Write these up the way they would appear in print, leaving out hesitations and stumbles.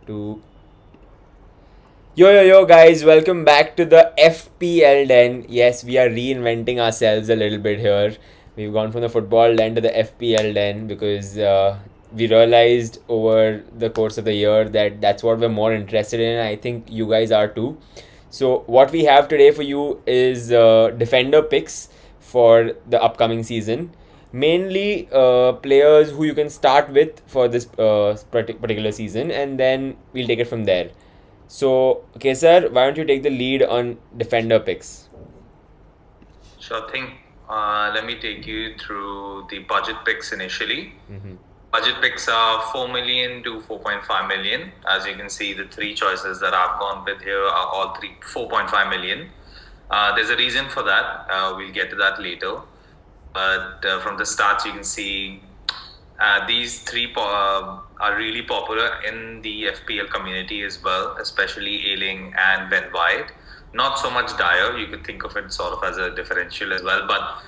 Two. Yo, guys, welcome back to the FPL den. Yes, we are reinventing ourselves a little bit here. We've gone from the football den to the FPL den because we realized over the course of the year that that's what we're more interested in. I think you guys are too. So, what we have today for you is defender picks for the upcoming season. Mainly players who you can start with for this particular season, and then we'll take it from there. So, okay, sir, why don't you take the lead on defender picks? Sure thing. Let me take you through the budget picks initially. Budget picks are 4 million to 4.5 million. As you can see, the three choices that I've gone with here are all 4.5 million. There's a reason for that. We'll get to that later. But from the stats, you can see these three are really popular in the FPL community as well, especially Ailing and Ben White. Not so much Dyer. You could think of it sort of as a differential as well. But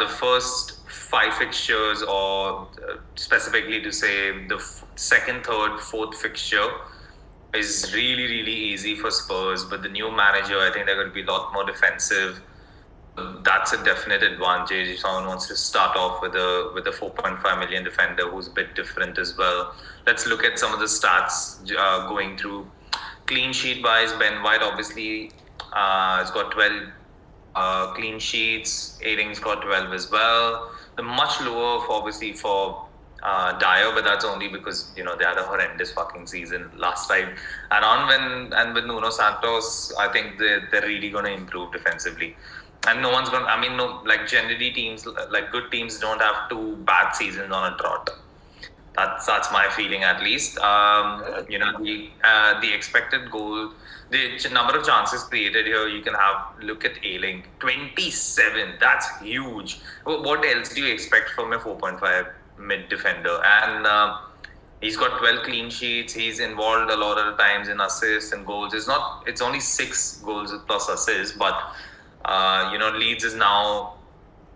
the first five fixtures, or specifically to say the second, third, fourth fixture, is really, really easy for Spurs. But the new manager, I think they're going to be a lot more defensive. That's a definite advantage if someone wants to start off with a 4.5 million defender who's a bit different as well. Let's look at some of the stats going through. Clean sheet wise, Ben White obviously has got 12 clean sheets. Ailing's got 12 as well. The much lower obviously for Dyer, but that's only because they had a horrendous fucking season last time. And with Nuno Santos, I think they're really going to improve defensively. And no one's going. Generally teams, like good teams, don't have two bad seasons on a trot. That's my feeling at least. The expected goal, the number of chances created here, you can look at Ailing, 27. That's huge. What else do you expect from a 4.5 mid defender? And he's got 12 clean sheets. He's involved a lot of the times in assists and goals. It's only 6 goals plus assists, but Leeds is now,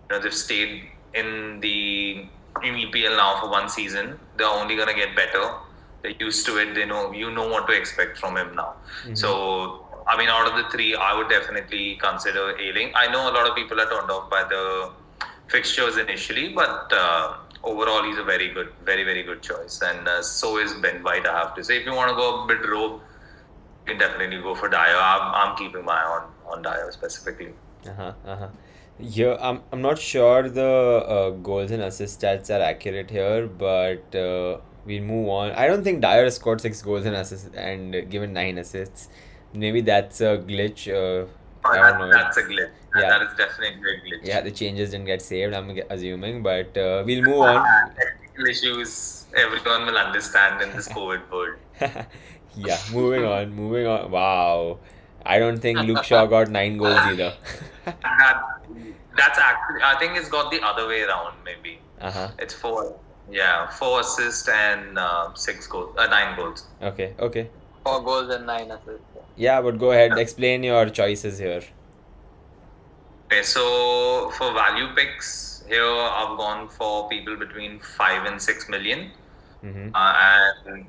they've stayed in EPL now for one season. They're only gonna get better. They're used to it. They know what to expect from him now. Mm-hmm. So out of the three, I would definitely consider Ailing. I know a lot of people are turned off by the fixtures initially, but overall he's a very good, very, very good choice. And so is Ben White, I have to say. If you want to go a bit rogue, you can definitely go for Dyer. I'm keeping my eye on Dyer specifically. Yeah, I'm not sure the goals and assist stats are accurate here, but we'll move on. I don't think Dyer scored 6 goals and assists and given 9 assists. Maybe that's a glitch. I don't know. That's a glitch. Yeah. That is definitely a glitch. Yeah, the changes didn't get saved, I'm assuming, but we'll move on. Technical issues, everyone will understand in this COVID world. Yeah, moving on. Wow. I don't think Luke Shaw got 9 goals either. That's actually, I think it's got the other way around, maybe. It's 4 assists and 9 goals. Okay. 4 goals and 9 assists. Yeah, but go ahead, explain your choices here. Okay, so for value picks, here I've gone for people between 5 and 6 million. And,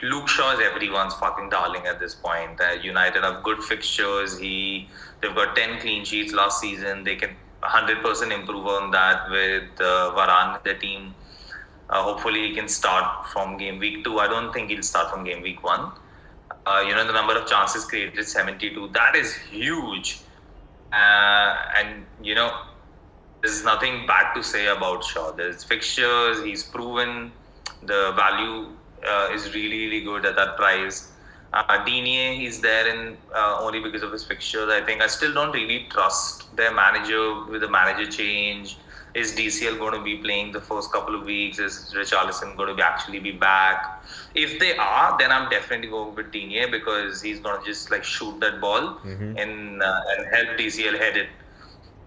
Luke Shaw is everyone's fucking darling at this point. United have good fixtures. They've got 10 clean sheets last season. They can 100% improve on that with Varane, the team. Hopefully he can start from game week 2. I don't think he'll start from game week 1. The number of chances created, 72. That is huge. And there's nothing bad to say about Shaw. There's fixtures. He's proven the value is really, really good at that price. Digne, he's there in only because of his fixtures. I think I still don't really trust their manager with the manager change. Is DCL going to be playing the first couple of weeks? Is Richarlison going to actually be back? If they are, then I'm definitely going with Digne because he's going to just shoot that ball and help DCL head it.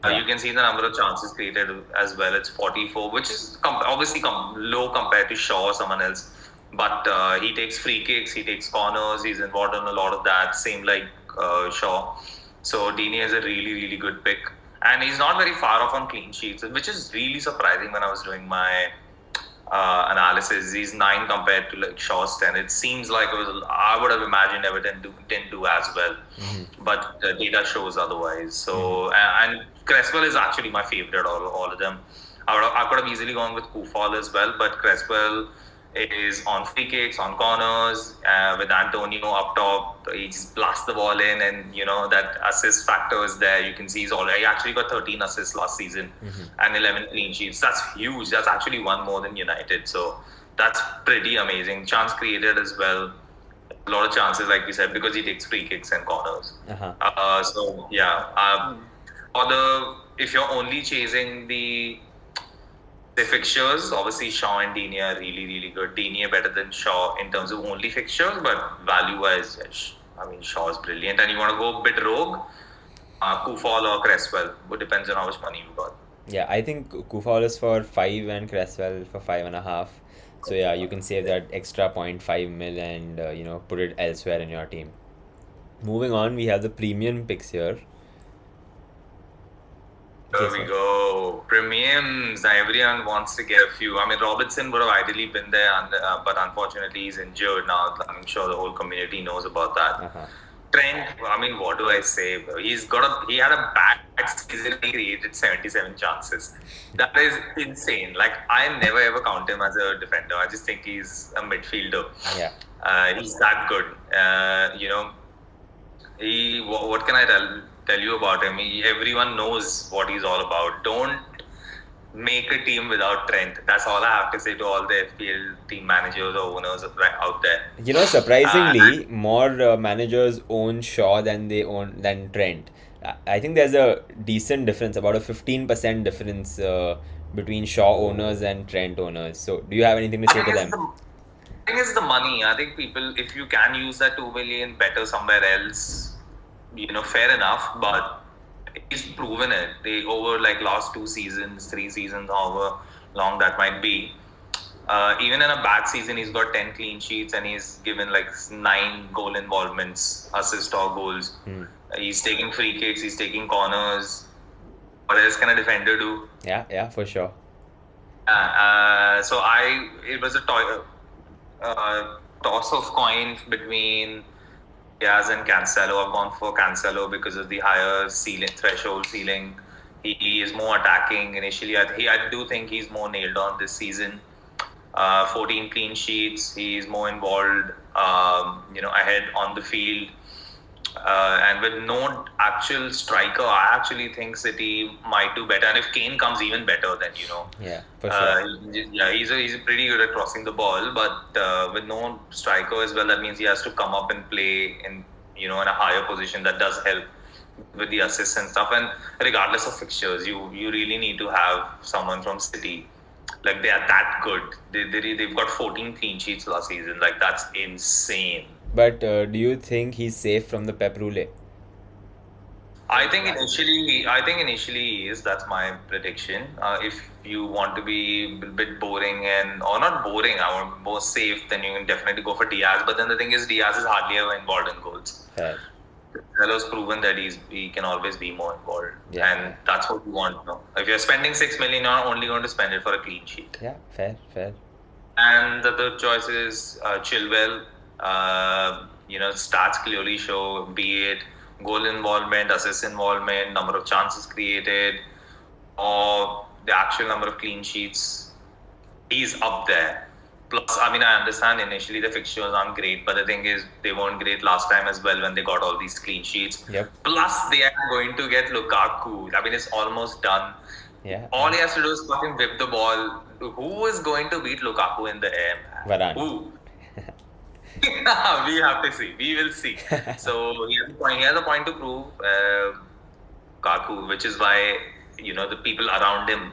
You can see the number of chances created as well. It's 44, which is obviously low compared to Shaw or someone else. But he takes free kicks, he takes corners, he's involved in a lot of that, same like Shaw. So Digne is a really, really good pick. And he's not very far off on clean sheets, which is really surprising when I was doing my analysis. He's 9 compared to like Shaw's 10. It seems like I would have imagined Everton didn't do as well, but the data shows otherwise. So and Cresswell is actually my favorite all of them. I could have easily gone with Kufal as well, but Cresswell is on free kicks, on corners, with Antonio up top. He just blasts the ball in, and that assist factor is there. You can see he actually got 13 assists last season and 11 clean sheets. That's huge. That's actually one more than United. So that's pretty amazing. Chance created as well. A lot of chances, like we said, because he takes free kicks and corners. So yeah, if you're only chasing the fixtures, obviously Shaw and Dini are really, really good. Dini better than Shaw in terms of only fixtures, but value-wise, Shaw is brilliant. And you want to go a bit rogue, Kufal or Cresswell. It depends on how much money you got. Yeah, I think Kufal is for 5 and Cresswell for 5.5. So yeah, you can save that extra 0.5 mil and put it elsewhere in your team. Moving on, we have the premium picks here. There we go. Premiums. Everyone wants to get a few. Robertson would have ideally been there, but unfortunately he's injured now. I'm sure the whole community knows about that. Trent, what do I say? He had a bad season. He created 77 chances. That is insane. Like, I never ever count him as a defender. I just think he's a midfielder. Yeah. He's that good. What can I tell you about him? Everyone knows what he's all about. Don't make a team without Trent. That's all I have to say to all the FPL team managers or owners out there. Surprisingly, more managers own Shaw than Trent. I think there's a decent difference, about a 15% difference between Shaw owners and Trent owners. So, do you have anything to say to them? I think it's the money. I think people, if you can use that 2 million better somewhere else, fair enough. But he's proven it. Over like last 2 seasons, 3 seasons, however long that might be. Even in a bad season, he's got 10 clean sheets and he's given like 9 goal involvements, assist or goals. He's taking free kicks, he's taking corners. What else can a defender do? Yeah, for sure. It was a toss of coin between Diaz and Cancelo. I've gone for Cancelo because of the higher threshold ceiling. He is more attacking initially. I do think he's more nailed on this season. 14 clean sheets. He's more involved, ahead on the field. And with no actual striker, I actually think City might do better. And if Kane comes, even better, then Yeah, for sure. He's pretty good at crossing the ball, but with no striker as well, that means he has to come up and play in a higher position. That does help with the assists and stuff. And regardless of fixtures, you really need to have someone from City. Like, they are that good. They've got 14 clean sheets last season. Like, that's insane. But do you think he's safe from the Pep Rule? I think initially he is. That's my prediction. If you want to be a bit boring or not boring, I want more safe, then you can definitely go for Diaz. But then the thing is, Diaz is hardly ever involved in goals. Fair. Cancelo's proven that he can always be more involved, Yeah. and that's what you want. No? If you're spending 6 million, you're only going to spend it for a clean sheet. Yeah, fair. And the third choice is Chilwell. Stats clearly show, be it goal involvement, assist involvement, number of chances created, or the actual number of clean sheets. He's up there. Plus, I understand initially the fixtures aren't great, but the thing is, they weren't great last time as well when they got all these clean sheets. Yep. Plus, they are going to get Lukaku. It's almost done. Yeah. All he has to do is fucking whip the ball. Who is going to beat Lukaku in the air, man? Varane. Who? We have to see. We will see. So he has a point to prove, Lukaku, which is why the people around him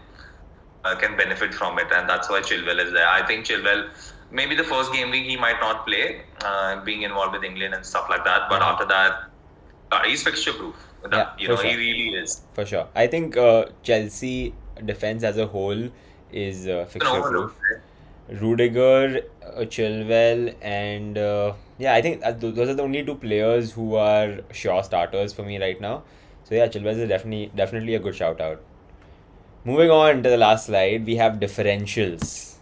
can benefit from it, and that's why Chilwell is there. I think Chilwell, maybe the first game week he might not play, being involved with England and stuff like that. But after that, he's fixture proof. He really is. For sure. I think Chelsea defense as a whole is fixture proof. Rudiger, Chilwell, and I think those are the only 2 players who are sure starters for me right now. So yeah, Chilwell is definitely a good shout out. Moving on to the last slide, we have differentials.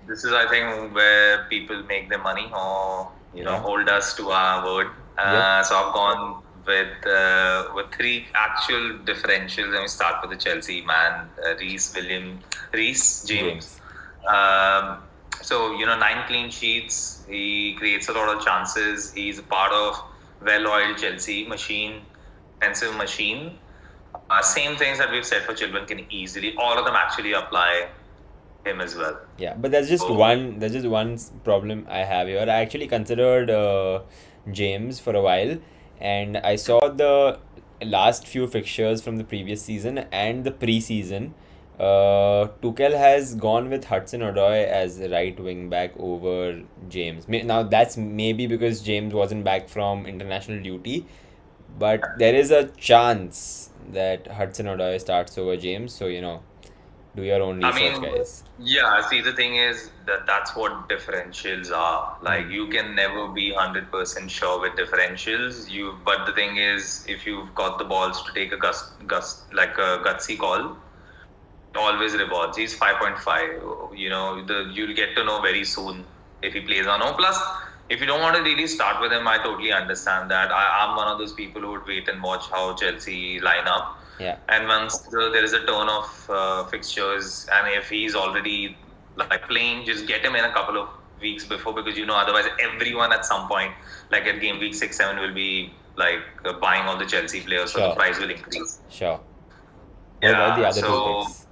this is I think where people make their money or Yeah. hold us to our word. Yep. So I've gone with three actual differentials. Let me start with the Chelsea man, Reece James. James. Um, so 9 clean sheets. He creates a lot of chances. He's a part of well-oiled Chelsea machine, defensive machine. Same things that we've said for children can easily, all of them actually apply him as well. Yeah, but there's just one problem I have here. I actually considered James for a while, and I saw the last few fixtures from the previous season and the preseason. Tuchel has gone with Hudson-Odoi as the right wing back over James. Now that's maybe because James wasn't back from international duty, but there is a chance that Hudson-Odoi starts over James. So do your own research, guys. Yeah, see, the thing is that's what differentials are. Like, you can never be 100% sure with differentials. But the thing is, if you've got the balls to take a gutsy call, it always rewards. He's 5.5. You'll get to know very soon if he plays or no. Plus, if you don't want to really start with him, I totally understand that. I'm one of those people who would wait and watch how Chelsea line up. Yeah. And once there is a turn of fixtures, and if he's already playing, just get him in a couple of weeks before, because otherwise everyone at some point, like at game week 6-7, will be buying all the Chelsea players, so the price will increase. Sure. What about the other two picks?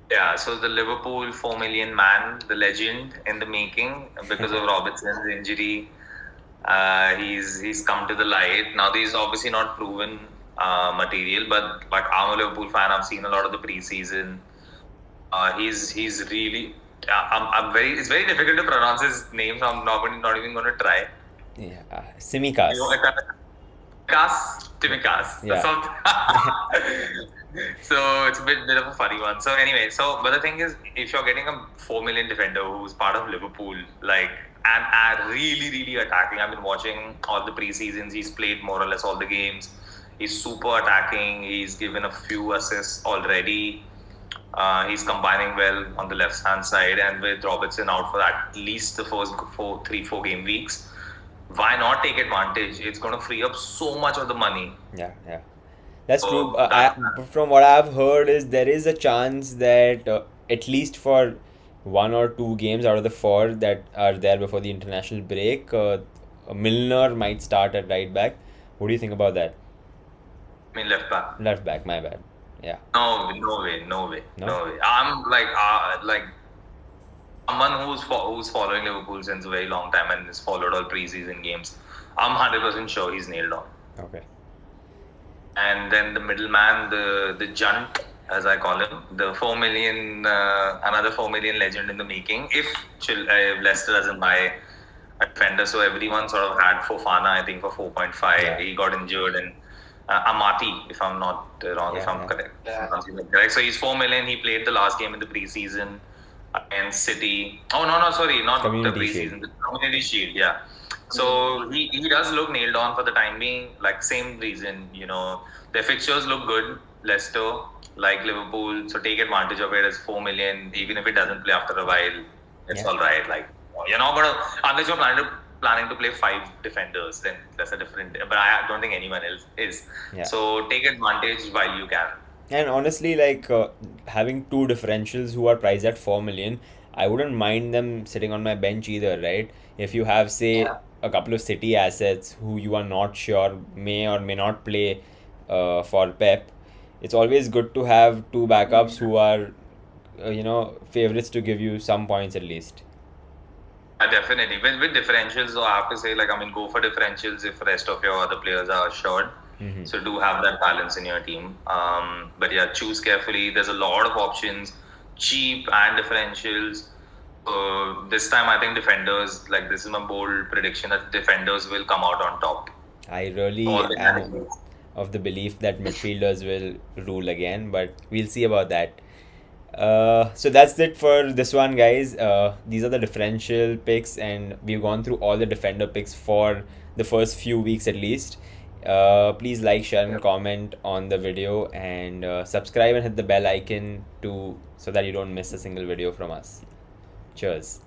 Yeah, so the Liverpool 4 million man, the legend in the making, because of Robertson's injury, he's come to the light. Now, he's obviously not proven material, but I'm a Liverpool fan. I've seen a lot of the preseason. He's really. It's very difficult to pronounce his name, so I'm not even going to try. Yeah, Tsimikas. Timikas. Yeah. So it's a bit of a funny one. So anyway, but the thing is, if you're getting a 4 million defender who's part of Liverpool, and really, really attacking. I've been watching all the preseasons. He's played more or less all the games. He's super attacking. He's given a few assists already. He's combining well on the left-hand side, and with Robertson out for at least the first 4 game weeks, why not take advantage? It's going to free up so much of the money. Yeah. That's true. From what I've heard is there is a chance that at least for 1 or 2 games out of the 4 that are there before the international break, Milner might start at right back. What do you think about that? I mean, left back. Left back, my bad. Yeah. No way. I'm someone who's following Liverpool since a very long time and has followed all preseason games. I'm 100% sure he's nailed on. Okay. And then the middleman, the Junt, as I call him, the 4 million, another 4 million legend in the making. If Leicester doesn't buy a defender, so everyone sort of had Fofana, I think, for 4.5. Yeah. He got injured, and Amati, if I'm not wrong, if I'm correct. Yeah. Correct. So he's 4 million. He played the last game in the preseason against City. Oh no, sorry, not Community the preseason, Shield. the Community Shield. Yeah. So he does look nailed on for the time being. Same reason, their fixtures look good. Leicester, like Liverpool, so take advantage of it. As 4 million, even if it doesn't play after a while, it's all right. You're not gonna, unless you're planning to play 5 defenders, then that's a different. But I don't think anyone else is. Yeah. So take advantage while you can. And honestly, having 2 differentials who are priced at 4 million, I wouldn't mind them sitting on my bench either, right? If you have, say, a couple of City assets who you are not sure may or may not play for Pep, it's always good to have 2 backups who are, favorites to give you some points at least. Definitely. With differentials, though, I have to say, go for differentials if the rest of your other players are assured. Mm-hmm. So do have that balance in your team. But yeah, choose carefully. There's a lot of options, cheap and differentials. This time, I think defenders, this is my bold prediction, that defenders will come out on top. I really am of the belief that midfielders will rule again, but we'll see about that. So that's it for this one, guys. These are the differential picks, and we've gone through all the defender picks for the first few weeks at least. Please like, share, and comment on the video, and subscribe and hit the bell icon so that you don't miss a single video from us. Cheers.